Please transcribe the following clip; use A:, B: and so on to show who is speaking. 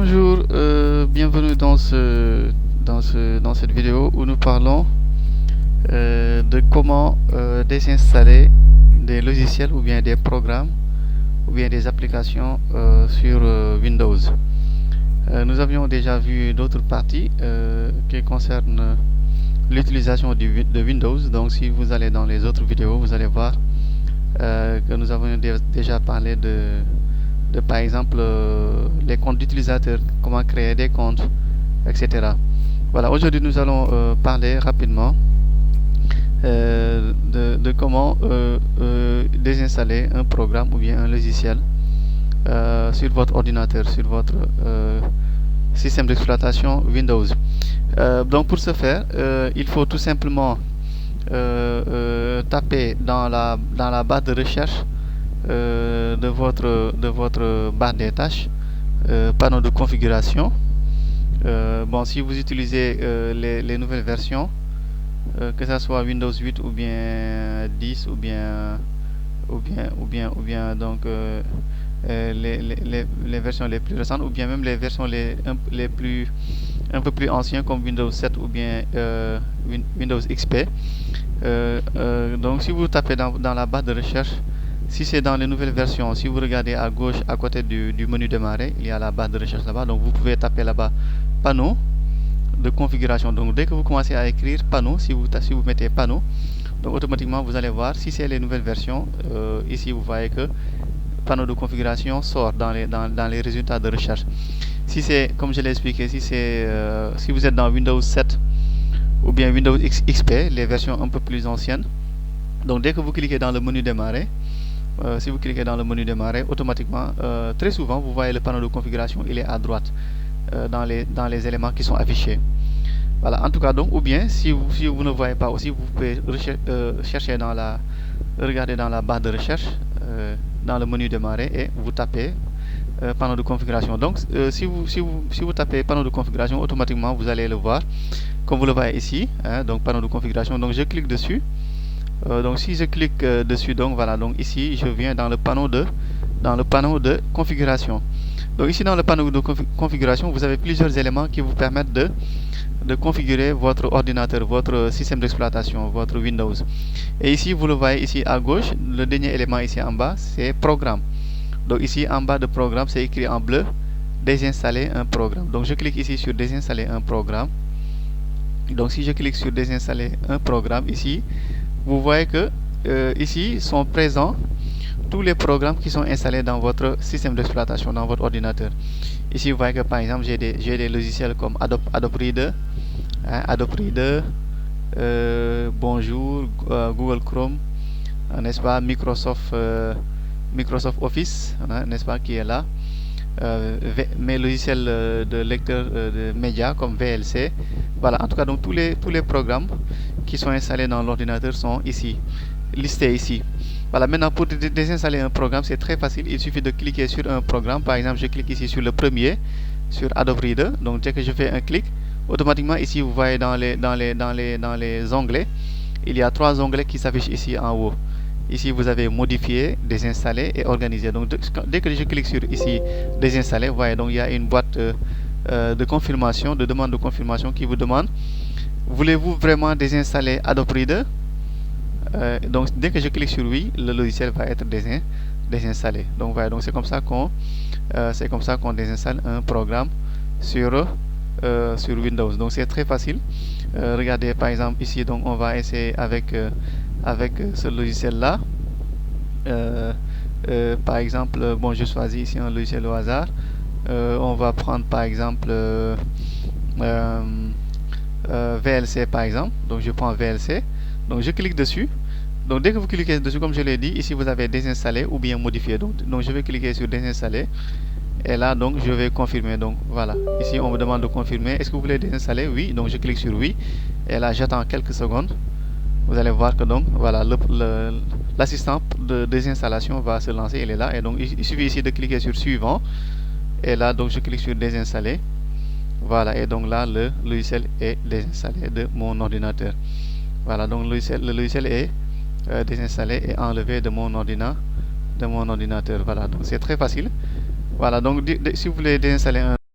A: Bonjour, bienvenue dans cette vidéo où nous parlons de comment désinstaller des logiciels ou bien des programmes ou bien des applications sur Windows. Nous avions déjà vu d'autres parties qui concernent l'utilisation de Windows. Donc si vous allez dans les autres vidéos, vous allez voir que nous avons déjà parlé de par exemple les comptes d'utilisateurs, comment créer des comptes, etc. Voilà, aujourd'hui nous allons parler rapidement de comment désinstaller un programme ou bien un logiciel sur votre ordinateur, sur votre système d'exploitation Windows. Donc pour ce faire, il faut tout simplement taper dans la barre de recherche de votre barre des tâches panneau de configuration. Bon, si vous utilisez les nouvelles versions, que ce soit Windows 8 ou bien 10 ou bien donc les versions les plus récentes ou bien même les versions un peu plus anciennes comme Windows 7 ou bien Windows XP. Donc si vous tapez dans la barre de recherche, si c'est dans les nouvelles versions, si vous regardez à gauche à côté du menu démarrer, il y a la barre de recherche là-bas. Donc vous pouvez taper là-bas panneau de configuration. Donc dès que vous commencez à écrire panneau, si vous mettez panneau, donc automatiquement vous allez voir si c'est les nouvelles versions. Ici vous voyez que panneau de configuration sort dans les résultats de recherche. Si c'est, comme je l'ai expliqué, si vous êtes dans Windows 7 ou bien Windows XP, les versions un peu plus anciennes, donc dès que vous cliquez dans le menu démarrer, si vous cliquez dans le menu démarrer, automatiquement, très souvent, vous voyez le panneau de configuration, il est à droite dans les éléments qui sont affichés. Voilà, en tout cas, donc, ou bien si vous ne voyez pas aussi, vous pouvez chercher regarder dans la barre de recherche, dans le menu démarrer, et vous tapez panneau de configuration. Donc, si vous tapez panneau de configuration, automatiquement, vous allez le voir, comme vous le voyez ici, hein, donc panneau de configuration. Donc, je clique dessus. Donc si je clique dessus, donc voilà, donc ici je viens dans le panneau de configuration. Donc ici dans le panneau de configuration, vous avez plusieurs éléments qui vous permettent de configurer votre ordinateur, votre système d'exploitation, votre Windows. Et ici vous le voyez ici à gauche, le dernier élément ici en bas, c'est programme. Donc ici en bas de programme, c'est écrit en bleu, désinstaller un programme. Donc je clique ici sur désinstaller un programme. Donc si je clique sur désinstaller un programme ici, vous voyez que ici sont présents tous les programmes qui sont installés dans votre système d'exploitation, dans votre ordinateur. Ici vous voyez que par exemple j'ai des logiciels comme Adobe Reader, hein, Adobe Reader, Bonjour, Google Chrome, n'est-ce pas, Microsoft Office, hein, n'est-ce pas, qui est là. Mes logiciels de lecteur de médias comme VLC. Voilà, en tout cas, donc tous les programmes qui sont installés dans l'ordinateur sont ici, listés ici. Voilà, maintenant pour désinstaller un programme, c'est très facile. Il suffit de cliquer sur un programme. Par exemple, je clique ici sur le premier, sur Adobe Reader. Donc dès que je fais un clic, automatiquement ici vous voyez dans les onglets, il y a 3 onglets qui s'affichent ici en haut. Ici vous avez modifier, désinstaller et organiser. Donc dès que je clique sur ici désinstaller, vous voyez, donc il y a une boîte de confirmation, de demande de confirmation qui vous demande: voulez-vous vraiment désinstaller Adobe Reader? Donc dès que je clique sur oui, le logiciel va être désinstallé. Donc voilà, donc c'est comme ça qu'on désinstalle un programme sur Windows. Donc c'est très facile. Regardez par exemple ici, donc on va essayer avec ce logiciel là. Par exemple, bon, je choisis ici un logiciel au hasard. On va prendre par exemple VLC par exemple. Donc je prends VLC. Donc je clique dessus. Donc dès que vous cliquez dessus, comme je l'ai dit, ici vous avez désinstallé ou bien modifié. Donc je vais cliquer sur désinstaller. Et là donc je vais confirmer. Donc voilà, ici on me demande de confirmer. Est-ce que vous voulez désinstaller? Oui. Donc je clique sur oui. Et là j'attends quelques secondes. Vous allez voir que donc voilà, l'assistant de désinstallation va se lancer. Il est là. Et donc il suffit ici de cliquer sur suivant. Et là donc je clique sur désinstaller. Voilà, et donc là le logiciel est désinstallé de mon ordinateur. Voilà, donc le logiciel est désinstallé et enlevé de mon ordinateur. Voilà, donc c'est très facile. Voilà, donc si vous voulez désinstaller un